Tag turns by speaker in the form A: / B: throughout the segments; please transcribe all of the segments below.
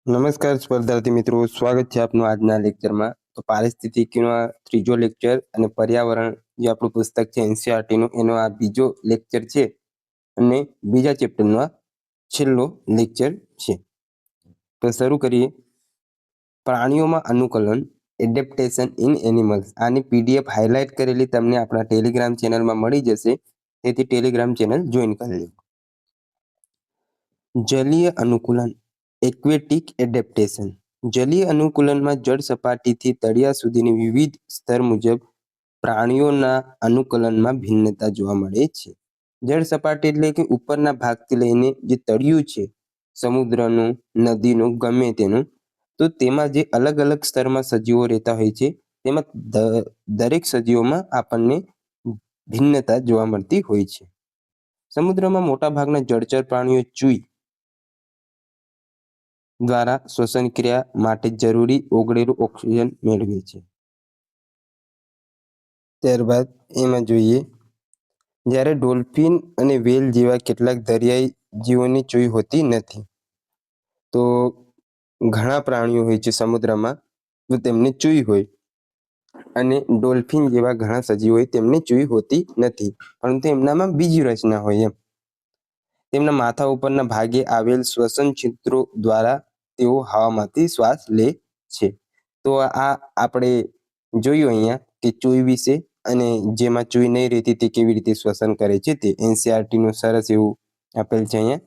A: નમસ્કાર સ્પર્ધાર્થી મિત્રો, સ્વાગત છે આપનું આજના લેક્ચરમાં. તો પારિસ્થિતિકીનો આ ત્રીજો લેક્ચર અને પર્યાવરણ જે આપણું પુસ્તક છે એનસીઆરટીનું, એનો આ બીજો લેક્ચર છે અને બીજા ચેપ્ટરનો આ છેલ્લો લેક્ચર છે. તો શરૂ કરીએ. પ્રાણીઓમાં અનુકૂલન, એડેપ્ટેશન ઇન એનિમલ્સ. આની પીડીએફ હાઇલાઇટ કરેલી તમને આપણા ટેલિગ્રામ ચેનલમાં મળી જશે, તેથી ટેલિગ્રામ ચેનલ જોઈન કરી લો. જલીય અનુકૂલન, એક્વેટિક એડેપ્ટેશન. જલીય અનુકૂલનમાં જળ સપાટીથી તળિયા સુધીની વિવિધ સ્તર મુજબ પ્રાણીઓના અનુકૂલનમાં ભિન્નતા જોવા મળે છે. જળ સપાટી એટલે કે ઉપરના ભાગથી લઈને જે તળિયું છે, સમુદ્રનું, નદીનું, ગમે તેનું, તો તેમાં જે અલગ અલગ સ્તરમાં સજીવો રહેતા હોય છે, તેમાં દરેક સજીવોમાં આપણને ભિન્નતા જોવા મળતી હોય છે. સમુદ્રમાં મોટાભાગના જળચર પ્રાણીઓ ચૂઈ દ્વારા શ્વસન ક્રિયા માટે જરૂરી ઓગળેલું ઓક્સિજન મેળવે છે. ત્યારબાદ એમાં જોઈએ, જ્યારે ડોલ્ફિન અને વેલ જેવા કેટલાક દરિયાઈ જીવોની ચૂઈ હોતી નથી. તો ઘણા પ્રાણીઓ હોય છે સમુદ્રમાં, તો તેમને ચૂઈ હોય, અને ડોલ્ફિન જેવા ઘણા સજીવો હોય તેમને ચૂઈ હોતી નથી, પરંતુ એમનામાં બીજી રચના હોય એમ. તેમના માથા ઉપરના ભાગે આવેલ શ્વસન છિદ્રો દ્વારા તેઓ હવામાંથી શ્વાસ લે છે. તો આ આપણે જોયું અહીંયા કે ચૂઈ વિશે, અને જેમાં ચૂઈ નહીં રહેતી તે કેવી રીતે શ્વસન કરે છે તે એનસીઆરટીનું સરસ એવું આપેલ છે અહીંયા.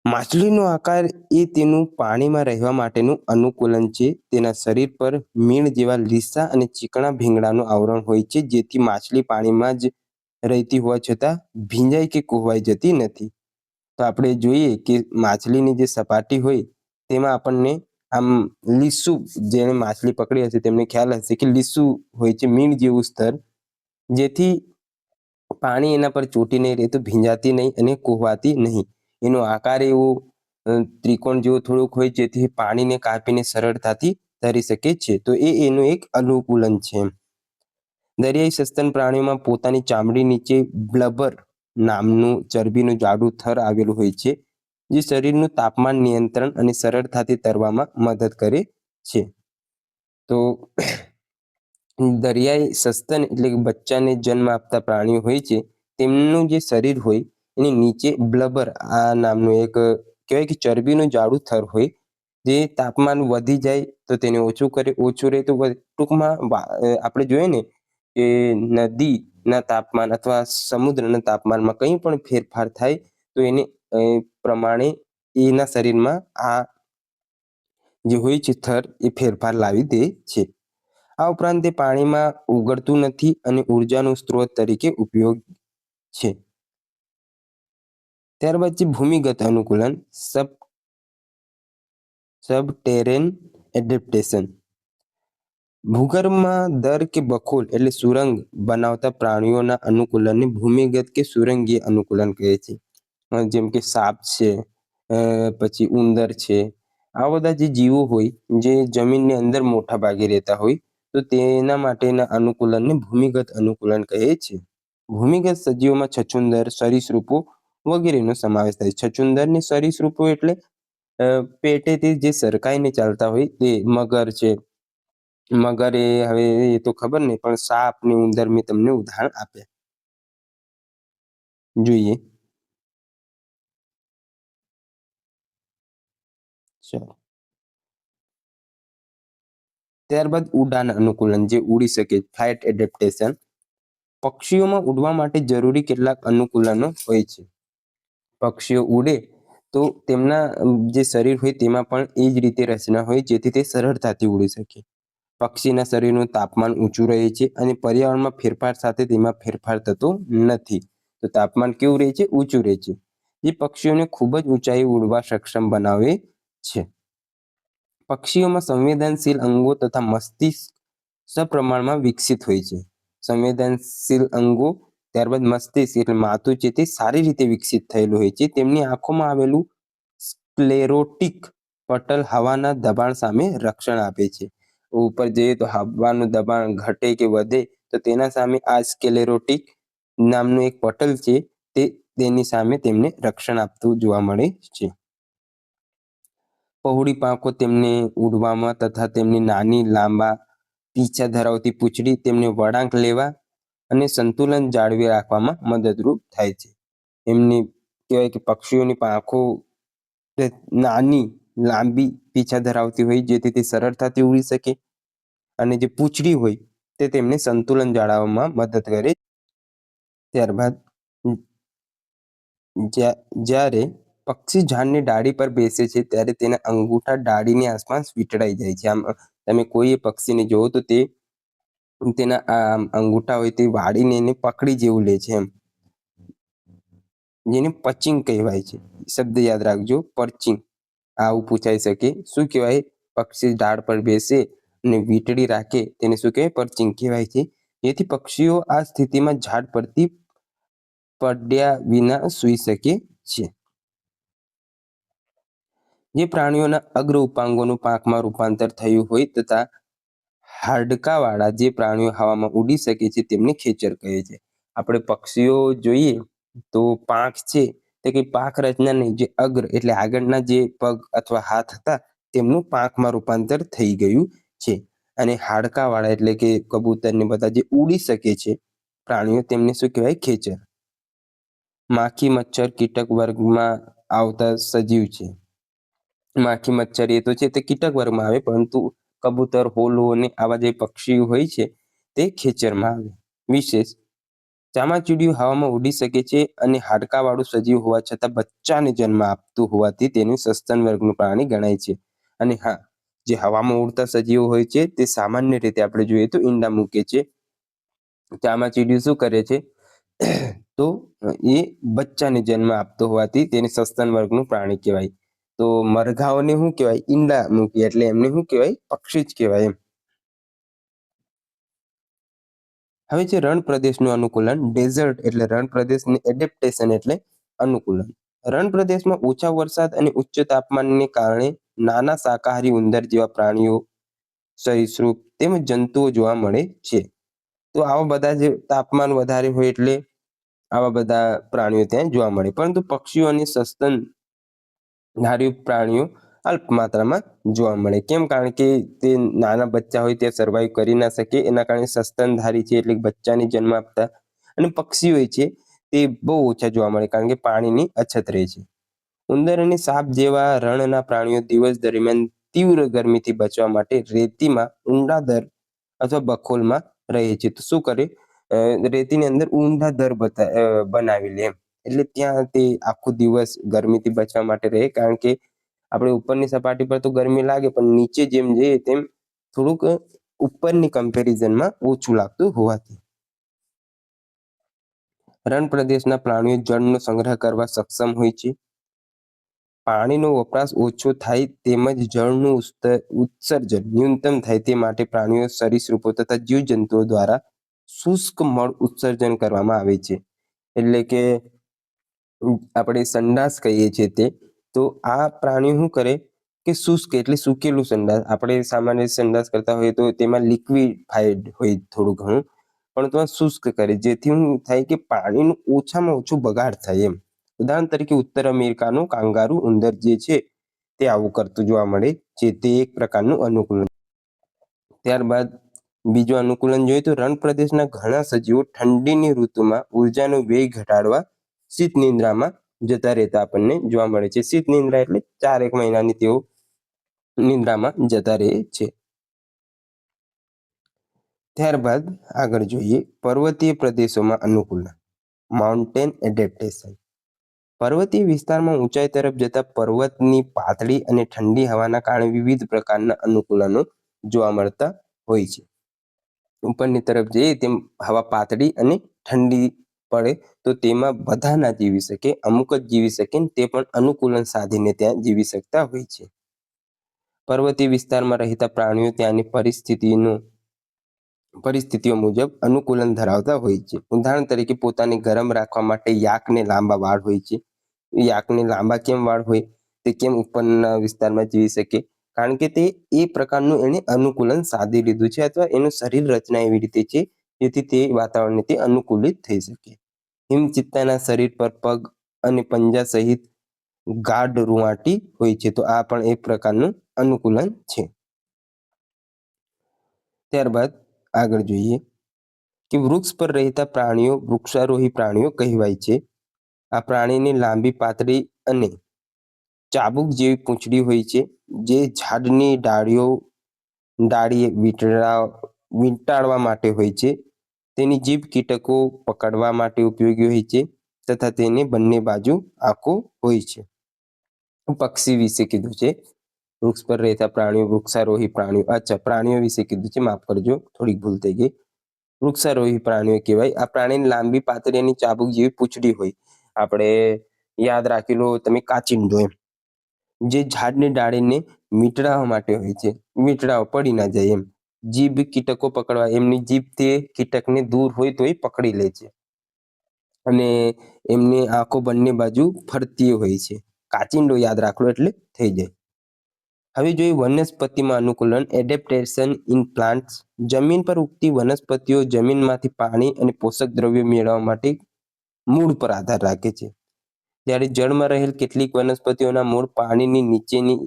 A: માછલીનો આકાર એ તેનું પાણીમાં રહેવા માટેનું અનુકૂલન છે. તેના શરીર પર મીણ જેવા લીસા અને ચીકણા ભીંગડાનું આવરણ હોય છે, જેથી માછલી પાણીમાં જ રહેતી હોવા છતાં ભીંજાઈ કે કોહવાઈ જતી નથી. તો આપણે જોઈએ કે માછલીની જે સપાટી હોય તેમાં આપણને આમ લીસું, જેને માછલી પકડી હશે તેમને ખ્યાલ હશે કે લીસું હોય છે, મીણ જેવું સ્તર, જેથી પાણી એના પર ચોટી નહીં રહે, તો ભીંજાતી નહીં અને કોહવાતી નહીં. એનો આકાર એવો ત્રિકોણ જેવો થોડુંક હોય, જેથી પાણીને કાપીને સરળતાથી તરી શકે છે. તો એનું એક અનુકૂલન છે. દરિયાઈ સસ્તન પ્રાણીઓમાં પોતાની ચામડી નીચે બ્લબર નામનું ચરબીનું જાડું થર આવેલું હોય છે, જે શરીરનું તાપમાન નિયંત્રણ અને સરળતાથી તરવામાં મદદ કરે છે. તો દરિયાઈ સસ્તન એટલે કે બચ્ચાને જન્મ આપતા પ્રાણીઓ હોય છે, તેમનું જે શરીર હોય એની નીચે બ્લબર આ નામનું એક કહેવાય કે ચરબીનું જાડું થર હોય, જે તાપમાન વધી જાય તો તેને ઓછું કરે, ઓછું રહે તો ટૂંકમાં આપણે જોઈએ ને કે નદીના તાપમાન અથવા સમુદ્રના તાપમાનમાં કંઈ પણ ફેરફાર થાય તો એને પ્રમાણે એના શરીરમાં આ જે હોય છે થર એ ફેરફાર લાવી દે છે. આ ઉપરાંત તે પાણીમાં ઉગડતું નથી અને ઉર્જાનું સ્ત્રોત તરીકે ઉપયોગ છે. ત્યારબાદ છે ભૂમિગત અનુકૂલન, સબટેરેન એડેપ્ટેશન. ભૂગર્ભમાં દર કે બખોલ એટલે સુરંગ બનાવતા પ્રાણીઓના અનુકૂલનને ભૂમિગત કે સુરંગીય અનુકૂલન કહે છે. જેમ કે સાપ છે, પછી ઉંદર છે, આ બધા જે જીવો હોય જે જમીનની અંદર મોટા ભાગે રહેતા હોય, તો તેના માટેના અનુકૂલનને ભૂમિગત અનુકૂલન કહે છે. ભૂમિગત સજીવોમાં છછુંદર, સરીસૃપો વગેરેનો સમાવેશ થાય છે. છછુંદર ને સરીસૃપો એટલે પેટેથી જે સરકાઈને ચાલતા હોય તે મગર છે. મગર એ હવે એ તો ખબર નહીં, પણ સાપ ને ઉંદર મેં તમને ઉદાહરણ આપ્યા. જોઈએ. ચાલો. ત્યારબાદ ઉડાન અનુકૂલન, જે ઉડી શકે, ફ્લાઇટ એડેપ્ટેશન. પક્ષીઓમાં ઉડવા માટે જરૂરી કેટલાક અનુકૂલનો હોય છે. પક્ષીઓ ઉડે તો તેમના જે શરીર હોય તેમાં પણ એ જ રીતે રચના હોય, જેથી તે સરળતાથી ઉડી શકે. પક્ષીના શરીરનું તાપમાન ઊંચું રહે છે અને પર્યાવરણમાં ફેરફાર સાથે તેમાં ફેરફાર થતો નથી. તો તાપમાન કેવું રહે છે? ઊંચું રહે છે, જે પક્ષીઓને ખૂબ જ ઊંચાઈ ઉડવા સક્ષમ બનાવે છે. પક્ષીઓમાં સંવેદનશીલ અંગો તથા મસ્તિષ્ક સપ્રમાણમાં વિકસિત હોય છે. સંવેદનશીલ અંગો, ત્યારબાદ મસ્તિષ્ક એટલે માથું છે તે સારી રીતે વિકસિત થયેલું હોય છે. તેમની આંખોમાં આવેલું સ્ક્લેરોટિક પટલ હવાના દબાણ સામે રક્ષણ આપે છે. ઉપર જઈએ તો હવાનું દબાણ ઘટે કે વધે તો તેના સામે આ સ્ક્લેરોટિક નામનું એક પટલ છે તે તેની સામે તેમને રક્ષણ આપતું જોવા મળે છે. પહોળી પાંખો તેમને ઉડવામાં તથા તેમની નાની લાંબા પીંછા ધરાવતી પૂંછડી તેમને વળાંક લેવા અને સંતુલન જાળવી રાખવામાં મદદરૂપ થાય છે. એમની કહેવાય કે પક્ષીઓની પાંખો નાની લાંબી પીંછા ધરાવતી હોય જેથી તે સરળતાથી ઉડી શકે, અને જે પૂંછડી હોય તે તેમને સંતુલન જાળવવામાં મદદ કરે. ત્યારબાદ જ્યારે પક્ષી ઝાડની ડાળી પર બેસે છે ત્યારે તેના અંગૂઠા ડાળીની આસપાસ વીંટળાઈ જાય છે. આમ તમે કોઈ પક્ષીને જોવો તો તે તેના અંગૂઠા હોય તે વાળીને એને પકડી જેવું લે છે એમ, જેને પચિંગ કહેવાય છે. શબ્દ યાદ રાખજો, પર્ચિંગ. આવું પૂછાઈ શકે. શું કહેવાય? પક્ષી ઝાડ પર બેસે અને વીંટળી રાખે તેને શું કહેવાય? પર્ચિંગ કહેવાય છે. જેથી પક્ષીઓ આ સ્થિતિમાં ઝાડ પરથી પડ્યા વિના સૂઈ શકે છે. જે પ્રાણીઓના અગ્ર ઉપાંગોનું પાંખમાં રૂપાંતર થયું હોય તથા હાડકાવાળા જે પ્રાણીઓ હવામાં ઉડી શકે છે તેમને ખેચર કહે છે. આપણે પક્ષીઓ જોઈએ તો પાંખ છે તે કઈ પાંખ રચના નહીં, જે અગ્ર એટલે આગળના જે પગ અથવા હાથ હતા તેમનું પાંખમાં રૂપાંતર થઈ ગયું છે. અને હાડકાવાળા એટલે કે કબૂતર ને બધા જે ઉડી શકે છે પ્રાણીઓ તેમને શું કહેવાય? ખેચર. માખી મચ્છર કીટક વર્ગમાં આવતા સજીવ છે. માખી મચ્છર એ તો છે તે કીટક વર્ગમાં આવે, પરંતુ કબૂતર, હોલો અને આવા જે પક્ષીઓ હોય છે તે ખેચરમાં આવે. વિશેષ: ચામાચીડિયું હવામાં ઉડી શકે છે અને હાડકાવાળું સજીવ હોવા છતાં બચ્ચાને જન્મ આપતું હોવાથી તેનું સસ્તન વર્ગનું પ્રાણી ગણાય છે. અને હા, જે હવામાં ઉડતા સજીવો હોય છે તે સામાન્ય રીતે આપણે જોઈએ તો ઈંડા મૂકે છે. ચામાચીડિયું શું કરે છે? તો એ બચ્ચાને જન્મ આપતો હોવાથી તેને સસ્તન વર્ગનું પ્રાણી કહેવાય. તો મરઘાઓને શું કહેવાય? ઈંડા મૂકે એટલે એમને શું કહેવાય? પક્ષી જ કહેવાય એમ. હવે છે રણ પ્રદેશનું અનુકૂલન. ડેઝર્ટ એટલે રણ પ્રદેશની એડેપ્ટેશન એટલે અનુકૂલન. રણ પ્રદેશમાં ઓછા વરસાદ અને ઉચ્ચ તાપમાનને કારણે નાના શાકાહારી ઉંદર જેવા પ્રાણીઓ, સરીસૃપ તેમજ જંતુઓ જોવા મળે છે. તો આવા બધા જે તાપમાન વધારે હોય એટલે આવા બધા પ્રાણીઓ ત્યાં જોવા મળે. પરંતુ પક્ષીઓ અને સસ્તનધારી પ્રાણીઓ અલ્પ માત્રામાં જોવા મળે. કેમ? કારણ કે તે નાના બચ્ચા હોય તે સર્વાઈવ કરી ના શકે, એના કારણે સસ્તનધારી છે એટલે બચ્ચાને જન્મ આપતા અને પક્ષીઓ છે તે બહુ ઓછા જોવા મળે, કારણ કે પાણીની અછત રહે છે. ઉંદર અને સાપ જેવા રણના પ્રાણીઓ દિવસ દરમિયાન તીવ્ર ગરમીથી બચવા માટે રેતીમાં ઊંડા દર અથવા બખોલમાં રહે છે. તો શું કરે? રેતીની અંદર ઊંડા દર બનાવી લે એમ. એટલે ત્યાં તે આખો દિવસ ગરમીથી બચવા માટે રહે, કારણ કે આપણે ઉપરની સપાટી પર તો ગરમી લાગે, પણ નીચે જેમ જઈએ તેમ થોડુંક ઉપરની કમ્પેરિઝનમાં ઓછું લાગતું હોવાથી. રણ પ્રદેશના પ્રાણીઓ જળનો સંગ્રહ કરવા સક્ષમ હોય છે. પાણીનો વપરાશ ઓછો થાય તેમજ જળનું ઉત્સર્જન ન્યૂનતમ થાય તે માટે પ્રાણીઓ, સરીસૃપો તથા જીવજંતુઓ દ્વારા શુષ્ક મળ ઉત્સર્જન કરવામાં આવે છે. એટલે કે આપણે સંડાસ કહીએ છીએ તે. તો આ પ્રાણીઓ શું કરે કે શુષ્ક એટલે સૂકેલું સંડાસ. આપણે સામાન્ય સંડાસ કરતા હોઈએ તો તેમાં લિક્વિફાઈડ હોય થોડું ઘણું, પણ તો શુષ્ક કરે, જેથી શું થાય કે પાણીનું ઓછામાં ઓછું બગાડ થાય એમ. ઉદાહરણ તરીકે ઉત્તર અમેરિકાનું કાંગારૂ ઉંદર જે છે તે આવું કરતું જોવા મળે છે. તે એક પ્રકારનું અનુકૂલન. ત્યારબાદ બીજું અનુકૂલન જોઈએ તો રણ પ્રદેશના ઘણા સજીવો ઠંડીની ઋતુમાં ઉર્જાનો વ્યય ઘટાડવા શીત નિંદ્રામાં જતા રહેતા આપણને જોવા મળે છે. શીત નિંદ્રા એટલે 4 મહિનાની તેઓ નિંદ્રામાં જતા રહે છે. ત્યારબાદ આગળ જોઈએ પર્વતીય પ્રદેશોમાં અનુકૂલન. Mountain adaptation. પર્વતીય વિસ્તારમાં ઊંચાઈ તરફ જતા પર્વતની પાતળી અને ઠંડી હવાના કારણે વિવિધ પ્રકારના અનુકૂલનો જોવા મળતા હોય છે. ઉપરની તરફ જઈએ તેમ હવા પાતળી અને ઠંડી પડે તો તેમાં બધા ના જીવી શકે, અમુક જ જીવી શકે, તે પણ અનુકૂલન સાધીને ત્યાં જીવી શકતા હોય છે. પર્વતીય વિસ્તારમાં રહેતા પ્રાણીઓ ત્યાંની પરિસ્થિતિઓ મુજબ અનુકૂલન ધરાવતા હોય છે. ઉદાહરણ તરીકે પોતાને ગરમ રાખવા માટે યાકને લાંબા વાળ હોય છે. યાકને લાંબા કેમ વાળ હોય? તે કેમ ઉપરના વિસ્તારમાં જીવી શકે? કારણ કે તે એ પ્રકારનું એને અનુકૂલન સાધી લીધું છે, અથવા એનું શરીર રચના એવી રીતે છે જેથી તે વાતાવરણને તે અનુકૂલિત થઈ શકે. હિમચિત્તાના શરીર પર પગ અને પંજા સહિત ગાઢ રૂંવાટી હોય છે. તો આ પણ એક પ્રકારનું અનુકૂલન છે. ત્યારબાદ આગળ જોઈએ કે વૃક્ષ પર રહેતા પ્રાણીઓ વૃક્ષારોહી પ્રાણીઓ કહેવાય છે. આ પ્રાણીની લાંબી પાતળી અને ચાબુક જેવી પૂંછડી હોય છે, જે ઝાડની ડાળીએ વીંટાળવા માટે હોય છે. તેની જીભ કીટકો પકડવા માટે ઉપયોગી હોય છે તથા તેને બંને બાજુ આંખો હોય છે. પક્ષી વિશે કીધું છે. વૃક્ષ પર રહેતા પ્રાણીઓ વૃક્ષારોહી પ્રાણીઓ. અચ્છા, પ્રાણીઓ વિશે કીધું છે, માફ કરજો, થોડીક ભૂલ થઈ ગઈ. વૃક્ષારોહી પ્રાણીઓ કહેવાય. આ પ્રાણીની લાંબી પાતળી અને ચાબુક જેવી પૂંછડી હોય. આપણે યાદ રાખી લો તમે, કાચિંડો એમ, જે ઝાડની ડાળીને વીંટળાવવા માટે હોય છે. વીંટળાવ પડી ના જાય એમ. જીભ કીટકો પકડવા, એમની જીભ તે કીટકને દૂર હોય તો એ પકડી લે છે. અને એમની આંખો બંને બાજુ ફરતી હોય છે. કાચિંડો યાદ રાખલો એટલે થઈ જાય. હવે જોઈએ વનસ્પતિમાં અનુકૂલન, એડેપ્ટેશન ઇન પ્લાન્ટ્સ. જમીન પર ઉગતી વનસ્પતિઓ જમીનમાંથી પાણી અને પોષક દ્રવ્યો મેળવવા માટે મૂળ પર આધાર રાખે છે. જ્યારે જળમાં રહેલ કેટલીક વનસ્પતિઓના મૂળ પાણીની નીચેની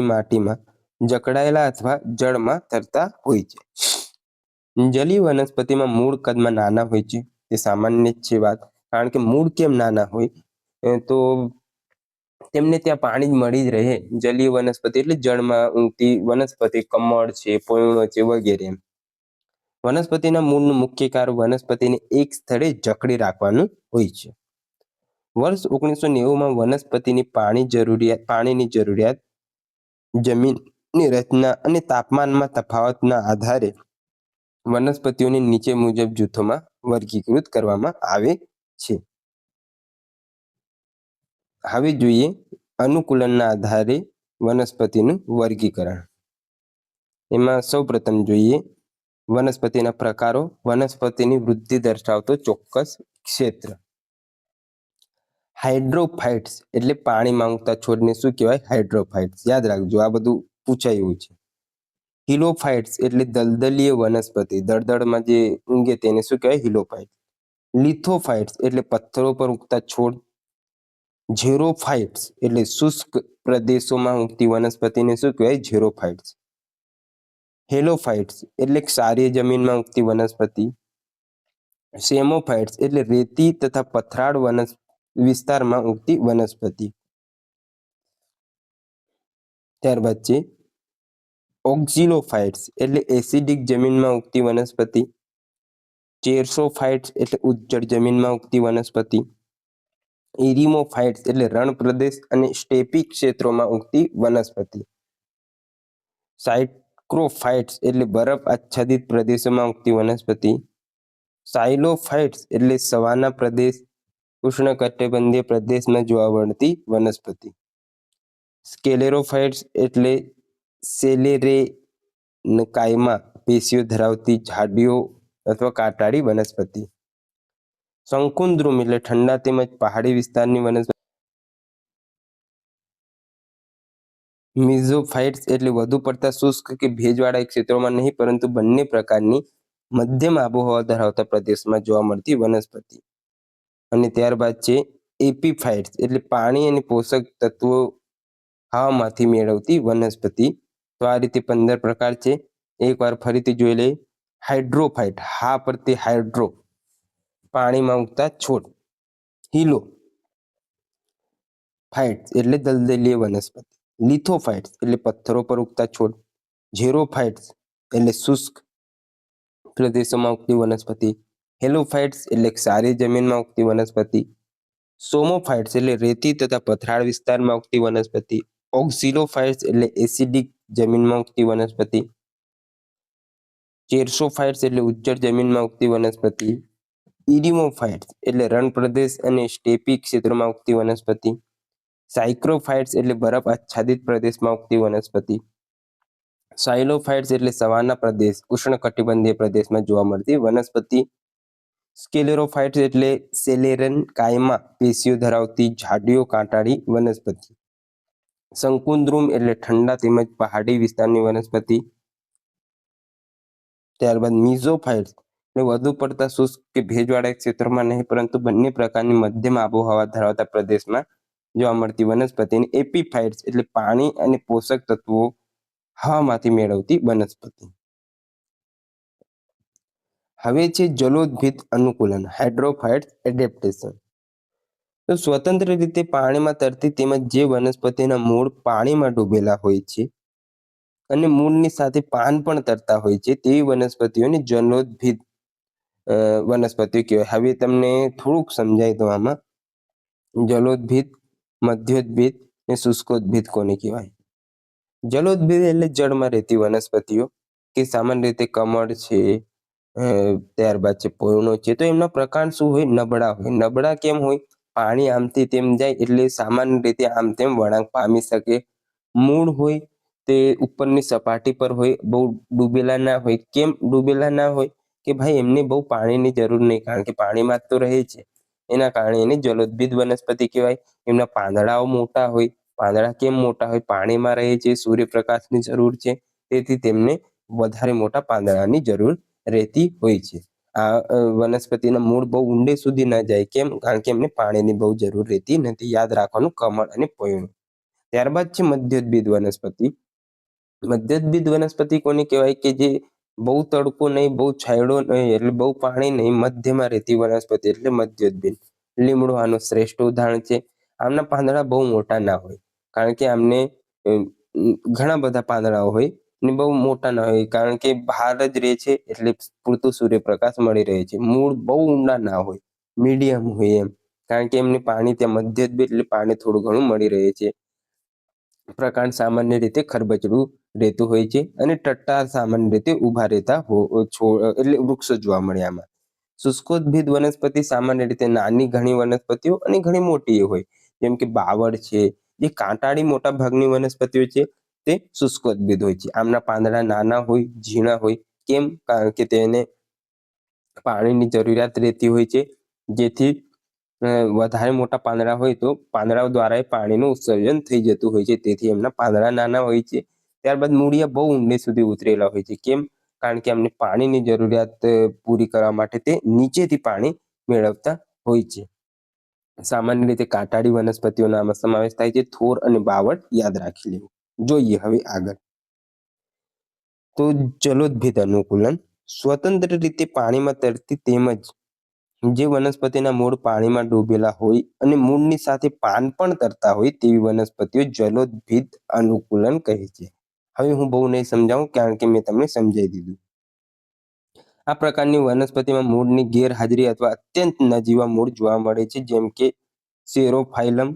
A: માટીમાં જકડાયેલા અથવા જળમાં તરતા હોય છે. જલીય વનસ્પતિમાં મૂળ કદમાં નાના હોય છે. તે સામાન્ય જ છે વાત. કારણ કે મૂળ કેમ નાના હોય? તો તેમને ત્યાં પાણી જ મળી જ રહે. જલીય વનસ્પતિ એટલે જળમાં ઊગતી વનસ્પતિ, કમળ છે, પોયણો છે વગેરે. વનસ્પતિના મૂળનું મુખ્ય કાર્ય વનસ્પતિને એક સ્થળે જકડી રાખવાનું હોય છે. વર્ષ 1990માં વનસ્પતિની પાણીની જરૂરિયાત, જમીનની રચના અને તાપમાનમાં તફાવતના આધારે વનસ્પતિઓને નીચે મુજબ જૂથોમાં વર્ગીકૃત કરવામાં આવે છે. હવે જોઈએ અનુકૂલનના આધારે વનસ્પતિનું વર્ગીકરણ. એમાં સૌપ્રથમ જોઈએ વનસ્પતિના પ્રકારો. વનસ્પતિની વૃદ્ધિ દર્શાવતો ચોક્કસ ક્ષેત્ર. હાઇડ્રોફાઇટ્સ એટલે પાણીમાં ઉગતા છોડને શું કહેવાય? હાઇડ્રોફાઇટ્સ. યાદ રાખજો, આ બધું પૂછાયું છે. હિલોફાઇટ્સ એટલે દલદલીય વનસ્પતિ, દળદળમાં જે ઊંઘે તેને શું કહેવાય? હિલોફાઇટ્સ. લિથોફાઇટ્સ એટલે પથ્થરો પર ઉગતા છોડ. ઝેરોફાઇટ્સ એટલે શુષ્ક પ્રદેશોમાં ઉગતી વનસ્પતિને શું કહેવાય? ઝેરોફાઇટ્સ. હેલોફાઇટ્સ એટલે ક્ષારીય જમીનમાં ઉગતી વનસ્પતિ. સેમોફાઇટ્સ એટલે રેતી તથા પથરાળ વિસ્તારમાં ઉગતી વનસ્પતિ. ત્યારબાદ છે ઓક્ઝિલોફાઇટ્સ એટલે એસિડિક જમીનમાં ઉગતી વનસ્પતિ. ચેરસોફાઇટ્સ એટલે ઉજ્જડ જમીનમાં ઉગતી વનસ્પતિ. ઇરિમોફાઇટ્સ એટલે રણ પ્રદેશ અને સ્ટેપી ક્ષેત્રોમાં ઉગતી વનસ્પતિ. સાયક્રોફાઇટ્સ એટલે બરફ આચ્છાદિત પ્રદેશોમાં ઉગતી વનસ્પતિ. સાયલોફાઇટ્સ એટલે સવાના પ્રદેશ, ઉષ્ણકટિબંધીય પ્રદેશમાં જોવા મળતી વનસ્પતિ. સ્કેલેરોફાઇટ્સ એટલે સેલેરેનકાઇમાં પેશીઓ ધરાવતી જાડીઓ અથવા કાંટાળી વનસ્પતિ. શંકુદ્રુમ એટલે ઠંડા તેમજ પહાડી વિસ્તારની વનસ્પતિ. મિઝોફાઇટ્સ એટલે વધુ પડતા શુષ્ક કે ભેજવાળા ક્ષેત્રોમાં નહીં, પરંતુ બંને પ્રકારની મધ્યમ આબોહવા ધરાવતા પ્રદેશમાં જોવા મળતી વનસ્પતિ. અને ત્યારબાદ છે એપીફાઇટ્સ એટલે પાણી અને પોષક તત્વો હવામાંથી મેળવતી વનસ્પતિ. તો આ રીતે 15 પ્રકાર છે. એકવાર ફરીથી જોઈ લઈએ. હાઇડ્રોફાઇટ, હા પરથી હાઇડ્રો, પાણીમાં ઉગતા છોડ. હિલો ફાઇટ્સ એટલે દલદલીય વનસ્પતિ. લિથોફાઇટ્સ એટલે પથ્થરો પર ઉગતા છોડ. ઝેરોફાઇટ્સ એટલે શુષ્ક પ્રદેશોમાં ઉગતી વનસ્પતિ. હેલોફાઇટ્સ એટલે ક્ષારીય જમીનમાં ઉગતી વનસ્પતિ. સોમોફાઇટ્સ એટલે રેતી તથા પથરાળ વિસ્તારમાં ઉગતી વનસ્પતિ. ઓક્ઝિલોફાઇટ્સ એટલે એસિડિક જમીનમાં ઉગતી વનસ્પતિ. ચેરસોફાઇટ્સ એટલે ઉજ્જડ જમીનમાં ઉગતી વનસ્પતિ. ઇરિમોફાઇટ્સ એટલે રણ પ્રદેશ અને સ્ટેપી ક્ષેત્રોમાં ઉગતી વનસ્પતિ. સાયક્રોફાઇટ્સ એટલે બરફ આચ્છાદિત પ્રદેશમાં ઉગતી વનસ્પતિ. સાયલોફાઇટ્સ એટલે સવાના પ્રદેશ, ઉષ્ણકટિબંધીય પ્રદેશમાં જોવા મળતી વનસ્પતિ. સ્કેલેરોફાઇટ્સ એટલે સેલેરેનકાઇમાં પેશીઓ ધરાવતી જાડીઓ કાંટાળી વનસ્પતિ. શંકુદ્રુમ એટલે ઠંડા તેમજ પહાડી વિસ્તારની વનસ્પતિ. ત્યારબાદ મિઝોફાઇટ્સ અને વધુ પડતા શુષ્ક કે ભેજવાળા ક્ષેત્રોમાં નહીં, પરંતુ બંને પ્રકારની મધ્યમ આબોહવા ધરાવતા પ્રદેશમાં જોવા મળતી વનસ્પતિને એપીફાઇટ્સ એટલે પાણી અને પોષક તત્વો હવામાંથી મેળવતી વનસ્પતિ. હવે છે જલોદભિત અનુકૂલન હાઇડ્રોફાઇટ્સ એડેપ્ટેશન. તો સ્વતંત્ર રીતે પાણીમાં તરતી તેમજ જે વનસ્પતિના મૂળ પાણીમાં ડૂબેલા હોય છે અને મૂળની સાથે પાન પણ તરતા હોય છે તેવી વનસ્પતિઓને જલોદભિત વનસ્પતિઓ કહેવાય. હવે તમને થોડુંક સમજાય તો આમાં જલોદભિત, મધ્યોદભિત અને શુષ્કોદભિત કોને કહેવાય. જલોદભિત એટલે જળમાં રહેતી વનસ્પતિઓ કે સામાન્ય રીતે કમળ છે, ત્યારબાદ છે પોયણો છે. તો એમના પ્રકાર શું હોય? નબળા હોય. નબળા કેમ હોય? પાણી આમથી તેમ જાય એટલે સામાન્ય રીતે આમ તેમ વળાંક પામી શકે. મૂળ હોય તે ઉપરની સપાટી પર હોય, બહુ ડૂબેલા ના હોય. કેમ ડૂબેલા ના હોય? કે ભાઈ એમને બહુ પાણીની જરૂર નહીં, કારણ કે પાણીમાં જ તો રહે છે. એના કારણે એને જલોદભિત વનસ્પતિ કહેવાય. એમના પાંદડાઓ મોટા હોય. પાંદડા કેમ મોટા હોય? પાણીમાં રહે છે, સૂર્યપ્રકાશની જરૂર છે, તેથી તેમને વધારે મોટા પાંદડાની જરૂર રહેતી હોય છે. આ વનસ્પતિના મૂળ બહુ ઊંડે સુધી ન જાય. કેમ? કારણ કે એમને પાણીની બહુ જરૂર રહેતી નથી. યાદ રાખવાનું, કમળ અને પોયણું. ત્યારબાદ છે મધ્યોદભિત વનસ્પતિ. મધ્યોદભિત વનસ્પતિ કોને કહેવાય? કે જે બહુ તડકો નહીં, બહુ છાંયડો નહીં, એટલે બહુ પાણી નહીં, મધ્યમાં રહેતી વનસ્પતિ એટલે મધ્યોદભિત. લીમડો આનું શ્રેષ્ઠ ઉદાહરણ છે. આમના પાંદડા બહુ મોટા ના હોય, કારણ કે આમને ઘણા બધા પાંદડાઓ હોય ને બહુ મોટા ના હોય, કારણ કે બહાર જ રહે છે એટલે પૂરતું સૂર્યપ્રકાશ મળી રહે છે. મૂળ બહુ ઊંડા ના હોય, મીડિયમ હોય એમ, કારણ કે એમને પાણી ત્યાં મધ્યદભિત એટલે પાણી થોડું ઘણું મળી રહે છે. પ્રકાંડ સામાન્ય રીતે ખરબચડું રહેતું હોય છે અને ટટ્ટાર સામાન્ય રીતે ઊભા રહેતા છોડ એટલે વૃક્ષો જોવા મળે આમાં. શુષ્કોદભિત વનસ્પતિ સામાન્ય રીતે નાની ઘણી વનસ્પતિઓ અને ઘણી મોટી હોય, જેમ કે બાવળ છે. જે કાંટાળી મોટા ભાગની વનસ્પતિઓ છે તે શુષ્કોદભિત હોય છે. આમના પાંદડા નાના હોય, ઝીણા હોય. કેમ? કારણ કે તેને પાણીની જરૂરિયાત રહેતી હોય છે, જેથી વધારે મોટા પાંદડા હોય તો પાંદડાઓ દ્વારા પાણીનું ઉત્સર્જન થઈ જતું હોય છે, તેથી એમના પાંદડા નાના હોય છે. ત્યારબાદ મૂળિયા બહુ ઊંડે સુધી ઉતરેલા હોય છે. કેમ? કારણ કે અમને પાણીની જરૂરિયાત પૂરી કરવા માટે તે નીચેથી પાણી મેળવતા હોય છે. સામાન્ય રીતે કાંટાળી વનસ્પતિઓનો આમાં સમાવેશ થાય છે. થોર અને બાવળ યાદ રાખી લેવું. જોઈએ હવે આગળ. તો જલોદભિત અનુકૂલન સ્વતંત્ર રીતે પાણીમાં તરતી તેમજ જે વનસ્પતિના મૂળ પાણીમાં ડૂબેલા હોય અને મૂળની સાથે પાન પણ તરતા હોય તેવી વનસ્પતિઓ જલોદભિત અનુકૂલન કહે છે. હવે હું બહુ નહીં સમજાવું, કારણ કે મેં તમને સમજાવી દીધું. આ પ્રકારની વનસ્પતિમાં મૂળની ગેરહાજરી અથવા અત્યંત નજીવા મૂળ જોવા મળે છે, જેમ કે સેરોફાઇલમ,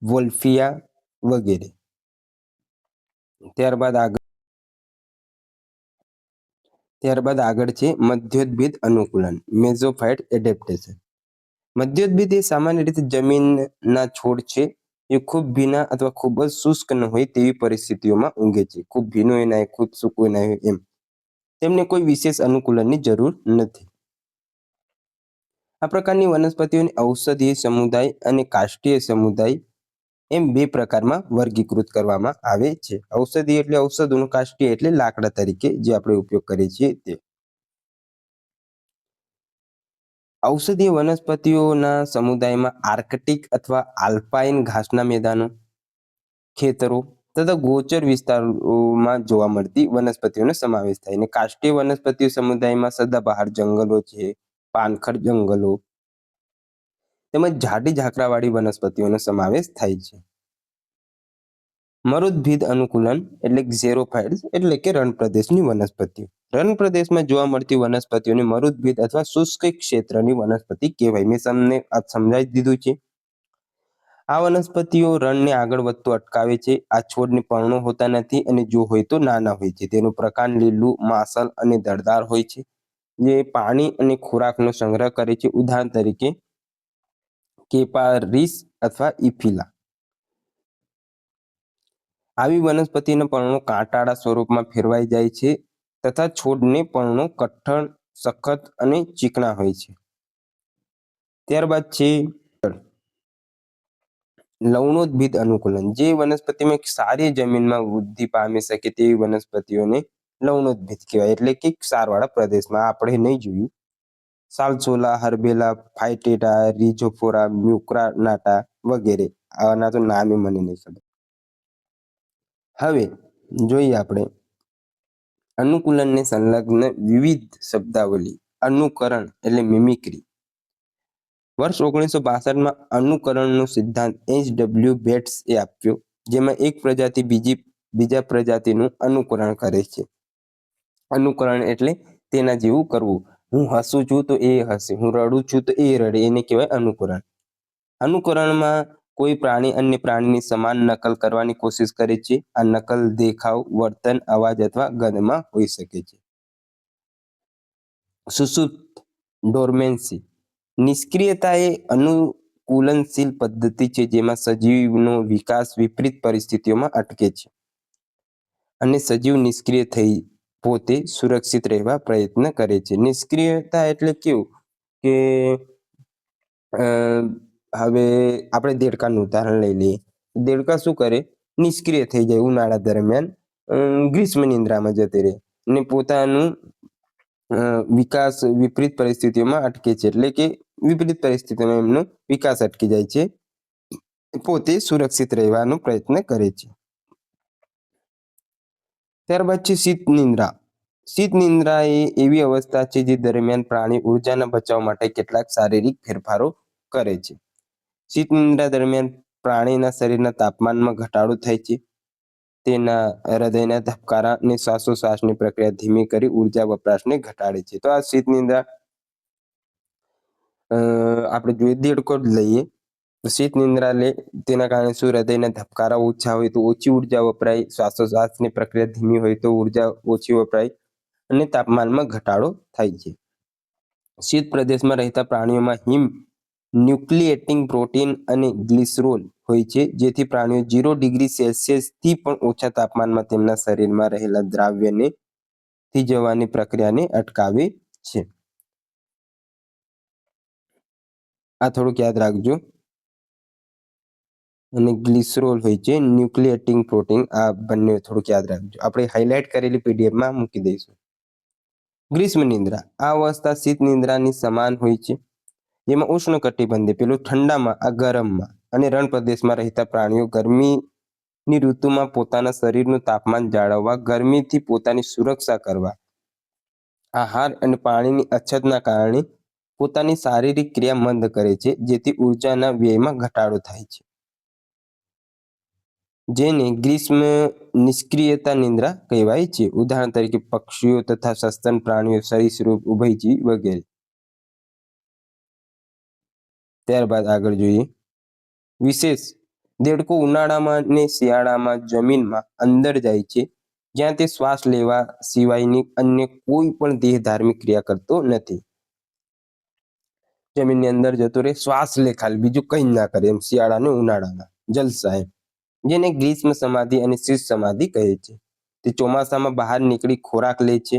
A: વોલ્ફિયા વગેરે. ત્યારબાદ આગળ છે મધ્યોદભિત અનુકૂલન મેઝોફાઇટ એડેપ્ટેશન. મધ્યોદભિત એ સામાન્ય રીતે જમીનના છોડ છે. એ ખૂબ ભીના અથવા ખૂબ જ શુષ્ક ન હોય તેવી પરિસ્થિતિઓમાં ઊંઘે છે. ખૂબ ભીનું ના હોય, ખૂબ સૂકું ના હોય એમ. તેમને કોઈ વિશેષ અનુકૂલનની જરૂર નથી. આ પ્રકારની વનસ્પતિઓને ઔષધીય સમુદાય અને કાષ્ઠીય સમુદાય એમ બે પ્રકારમાં વર્ગીકૃત કરવામાં આવે છે. ઔષધીય એટલે ઔષધોનું, કાષ્ઠીય એટલે લાકડા તરીકે જે આપણે ઉપયોગ કરીએ છીએ તે. ઔષધીય વનસ્પતિઓના સમુદાયમાં આર્કટિક અથવા આલ્પાઇન ઘાસના મેદાનો, ખેતરો તથા ગોચર વિસ્તારોમાં જોવા મળતી વનસ્પતિઓનો સમાવેશ થાય. અને કાષ્ઠીય વનસ્પતિઓ સમુદાયમાં સદાબહાર જંગલો છે, પાનખર જંગલો તેમજ જાડી ઝાકરાવાળી વનસ્પતિઓનો સમાવેશ થાય છે. મરુદ્ભિદ અનુકૂલન એટલે ઝેરોફાઇટ્સ એટલે કે રણ પ્રદેશની વનસ્પતિઓ. રણ પ્રદેશમાં જોવા મળતી વનસ્પતિઓને મરુદ્ભિદ અથવા શુષ્ક ક્ષેત્રની વનસ્પતિ કહેવાય. મેં તમને આ સમજાવી દીધું છે. આ વનસ્પતિઓ રણને આગળ વધતો અટકાવે છે. આ છોડને પર્ણો હોતા નથી અને જો હોય તો નાના હોય છે. તેનું પ્રકાંડ લીલું, માસલ અને દળદાર હોય છે, જે પાણી અને ખોરાકનો સંગ્રહ કરે છે. ઉદાહરણ તરીકે કેપારીસ અથવા ઇફિલા. આવી વનસ્પતિના પર્ણો કાંટાળા સ્વરૂપમાં ફેરવાઈ જાય છે તથા છોડને પર્ણો કઠણ, સખત અને ચીકણા હોય છે. ત્યારબાદ છે લવણોદ્ભિદ અનુકૂલન. જે વનસ્પતિમાં સારી જમીનમાં વૃદ્ધિ પામી શકે તેવી વનસ્પતિઓને લવણોદ્ભેદ કહેવાય, એટલે કે ક્ષારવાળા પ્રદેશમાં. આપણે નહીં જોયું. સાલસોલા, હર્બેલા, ફાઇટેટા, રીઝોફોરા, મ્યુક્રાનાટા વગેરે. આના તો નામે મને નહીં ખબર. હવે જોઈએ આપણે અનુકૂલનને સંલગ્ન વિવિધ શબ્દાવલી. અનુકરણ એટલે મિમિક્રી. વર્ષ 1962માં અનુકરણનો સિદ્ધાંત H.W. બેટ્સે આપ્યો, જેમાં એક પ્રજાતિ બીજા પ્રજાતિનું અનુકરણ કરે છે. અનુકરણ એટલે તેના જેવું કરવું. હું હસું છું તો એ હસે, હું રડું છું તો એ રડે, એને કહેવાય અનુકરણ. અનુકરણમાં કોઈ પ્રાણી અન્ય પ્રાણીની સમાન નકલ કરવાની કોશિશ કરે છે. આ નકલ દેખાવ, વર્તન, અવાજ અથવા ગંધમાં હોઈ શકે છે. સુષુપ્ત ડોર્મેન્સી. નિષ્ક્રિયતા એ અનુકૂલનશીલ પદ્ધતિ છે જેમાં સજીવનો વિકાસ વિપરીત પરિસ્થિતિઓમાં અટકે છે અને સજીવ નિષ્ક્રિય થઈ પોતે સુરક્ષિત રહેવા પ્રયત્ન કરે છે. નિષ્ક્રિયતા એટલે કેવું કે હવે આપણે દેડકાનું ઉદાહરણ લઈ લઈએ. દેડકા શું કરે? નિષ્ક્રિય થઈ જાય ઉનાળા દરમિયાન, ગ્રીષ્મ નિંદ્રામાં જતી રહે અને પોતાનું વિકાસ વિપરીત પરિસ્થિતિઓમાં અટકે છે, એટલે કે વિપરીત પરિસ્થિતિમાં એમનો વિકાસ અટકી જાય છે, પોતે સુરક્ષિત રહેવાનો પ્રયત્ન કરે છે. ત્યારબાદ છે શીત નિંદ્રા. શીત નિંદ્રા એ એવી અવસ્થા છે જે દરમિયાન પ્રાણી ઉર્જાના બચાવ માટે કેટલાક શારીરિક ફેરફારો કરે છે. શીત નિંદ્રા દરમિયાન પ્રાણીના શરીરના તાપમાનમાં ઘટાડો થાય છે. તેના હૃદયના ધબકારા અને શ્વાસોશ્વાસની પ્રક્રિયા ધીમી કરી ઉર્જા વપરાશને ઘટાડે છે. તો આ શીત નિંદ્રા આપણે જોઈએ દેડકો જ લઈએ. શીત નિંદ્રા લે તેના કારણે શું હૃદયના ધબકારા ઓછા હોય તો ઓછી ઉર્જા વપરાય, શ્વાસોશ્વાસની પ્રક્રિયા ધીમી હોય તો ઉર્જા ઓછી વપરાય અને તાપમાનમાં ઘટાડો થાય છે. શીત પ્રદેશમાં રહેતા પ્રાણીઓમાં હિમ, ન્યુક્લિએટિંગ પ્રોટીન અને ગ્લિસરોલ હોય છે, જેથી પ્રાણીઓ 0 ડિગ્રી સેલ્સિયસથી પણ ઓછા તાપમાનમાં તેમના શરીરમાં રહેલા દ્રાવ્યને થઈ જવાની પ્રક્રિયાને અટકાવે છે. આ થોડુંક યાદ રાખજો. અને ગ્લિસરોલ હોય છે, ન્યુક્લિએટિંગ પ્રોટીન, આ બંને થોડુંક યાદ રાખજો. આપણે હાઇલાઇટ કરેલી પીડીએફમાં મૂકી દઈશું. ગ્રીષ્મ નિંદ્રા. આ અવસ્થા શીત નિંદ્રાની સમાન હોય છે, જેમાં ઉષ્ણકટિબંધીય, પેલું ઠંડામાં, આ ગરમમાં અને રણ પ્રદેશમાં રહેતા પ્રાણીઓ ગરમીની ઋતુમાં પોતાના શરીરનું તાપમાન જાળવવા, ગરમીથી પોતાની સુરક્ષા કરવા, આહાર અને પાણીની અછતના કારણે પોતાની શારીરિક ક્રિયા મંદ કરે છે, જેથી ઉર્જાના વ્યયમાં ઘટાડો થાય છે, જેને ગ્રીષ્મ નિષ્ક્રિયતા નિંદ્રા કહેવાય છે. ઉદાહરણ તરીકે પક્ષીઓ તથા સસ્તન પ્રાણીઓ, સરીસૃપ, ઉભયજીવી વગેરે. ત્યારબાદ આગળ જોઈએ વિશેષ. દેડકો ઉનાળામાં અને શિયાળામાં જમીનમાં અંદર જાય છે, જ્યાં તે શ્વાસ લેવા સિવાયની અન્ય કોઈ પણ દેહધાર્મિક ક્રિયા કરતો નથી. જમીનની અંદર જતો રહે, શ્વાસ લે ખાલી, બીજું કંઈ ના કરે એમ. શિયાળા અને ઉનાળામાં જલસા એમ. જેને ગ્રીષ્મ સમાધિ અને શીત સમાધિ કહે છે. તે ચોમાસામાં બહાર નીકળી ખોરાક લે છે.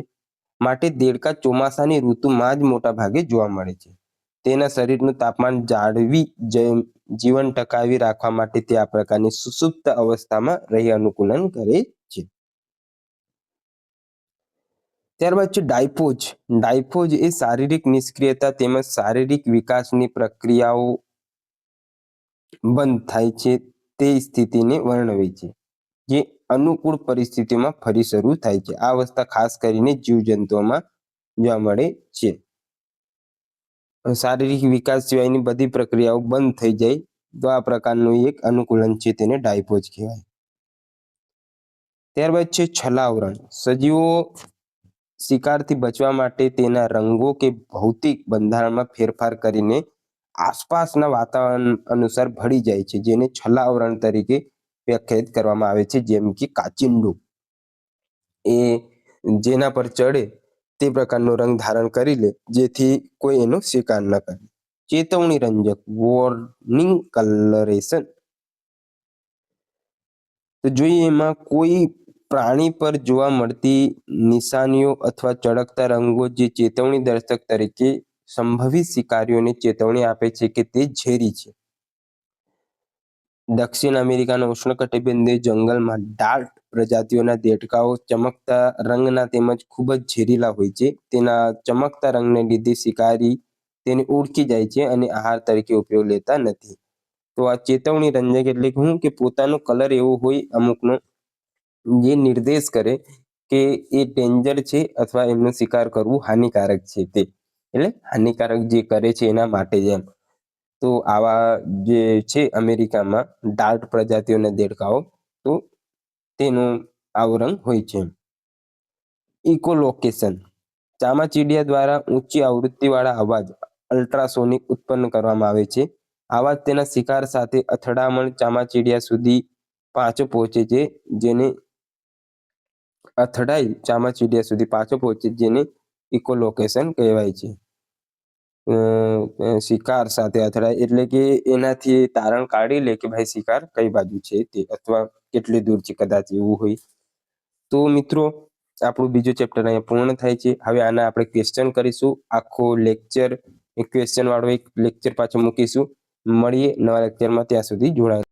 A: માટે દેડકા ચોમાસાની ઋતુમાં જ મોટા ભાગે જોવા મળે છે. તેના શરીરનું તાપમાન જાળવી જીવન ટકાવી રાખવા માટે તે આ પ્રકારની સુષુપ્ત અવસ્થામાં રહી અનુકૂલન કરે છે. ત્યારબાદ છે ડાયપોઝ. ડાયપોઝ એ શારીરિક નિષ્ક્રિયતા તેમજ શારીરિક વિકાસની પ્રક્રિયાઓ બંધ થાય છે તે સ્થિતિને વર્ણવે છે, જે અનુકૂળ પરિસ્થિતિમાં ફરી શરૂ થાય છે. આ અવસ્થા ખાસ કરીને જીવજંતુઓમાં જોવા મળે છે. શારીરિક વિકાસ સિવાયની બધી પ્રક્રિયાઓ બંધ થઈ જાય તો આ પ્રકારનું એક અનુકૂલન છે, તેને ડાયપોઝ કહેવાય. ત્યારબાદ છે છલાવરણ. સજીવો શિકારથી બચવા માટે તેના રંગો કે ભૌતિક બંધારણમાં ફેરફાર કરીને આસપાસના વાતાવરણ અનુસાર ભળી જાય છે, જેને છલાવરણ તરીકે વ્યાખ્યાયિત કરવામાં આવે છે. જેમ કે કાચિંડો એ જેના પર ચડે તે પ્રકારનો રંગ ધારણ કરી લે, જેથી કોઈ એનો શિકાર ન કરે. ચેતવણી રંજક, વોર્નિંગ કલરેશન. તો જોઈએ એમાં કોઈ પ્રાણી પર જોવા મળતી નિશાનીઓ અથવા ચળકતા રંગો જે ચેતવણી દર્શક તરીકે સંભવિત શિકારીઓને ચેતવણી આપે છે કે તે ઝેરી છે. દક્ષિણ અમેરિકાના ઉષ્ણકટિબંધીય જંગલમાં ડાર્ટ પ્રજાતિઓના દેડકાઓ ચમકતા રંગના તેમજ ખૂબ જ ઝેરીલા હોય છે. તેના ચમકતા રંગને લીધે શિકારી તેને ઓળખી જાય છે અને આહાર તરીકે ઉપયોગ લેતા નથી. તો આ ચેતવણી રંજક એટલે શું કે પોતાનો કલર એવો હોય અમુકનો જે નિર્દેશ કરે કે એ ડેન્જર છે અથવા એમનો શિકાર કરવું હાનિકારક છે. તે એટલે હાનિકારક જે કરે છે એના માટે જ એમ. તો આવા જે છે અમેરિકામાં ડાર્ટ પ્રજાતિઓના દેડકાઓ, તો તેનો આવો રંગ હોય છે. ઇકોલોકેશન. ચામાચીડિયા દ્વારા ઊંચી આવૃત્તિવાળા અવાજ અલ્ટ્રાસોનિક ઉત્પન્ન કરવામાં આવે છે. અવાજ તેના શિકાર સાથે અથડામણ ચામાચીડિયા સુધી પાછો પહોંચે છે, જેને અથડાઈ ચામાચીડિયા સુધી પાછો પહોંચે જેને ઇકોલોકેશન કહેવાય છે. શિકાર સાથે અથડાય એટલે કે એનાથી તારણ કાઢી લે કે ભાઈ શિકાર કઈ બાજુ છે તે, અથવા કેટલી દૂર છે કદાચ એવું હોય. તો મિત્રો આપણું બીજું ચેપ્ટર અહીંયા પૂર્ણ થાય છે. હવે આના આપણે ક્વેશ્ચન કરીશું. આખો લેક્ચર ક્વેશ્ચન વાળો એક લેક્ચર પાછો મૂકીશું. મળીએ નવા લેક્ચરમાં, ત્યાં સુધી જોડાયેલા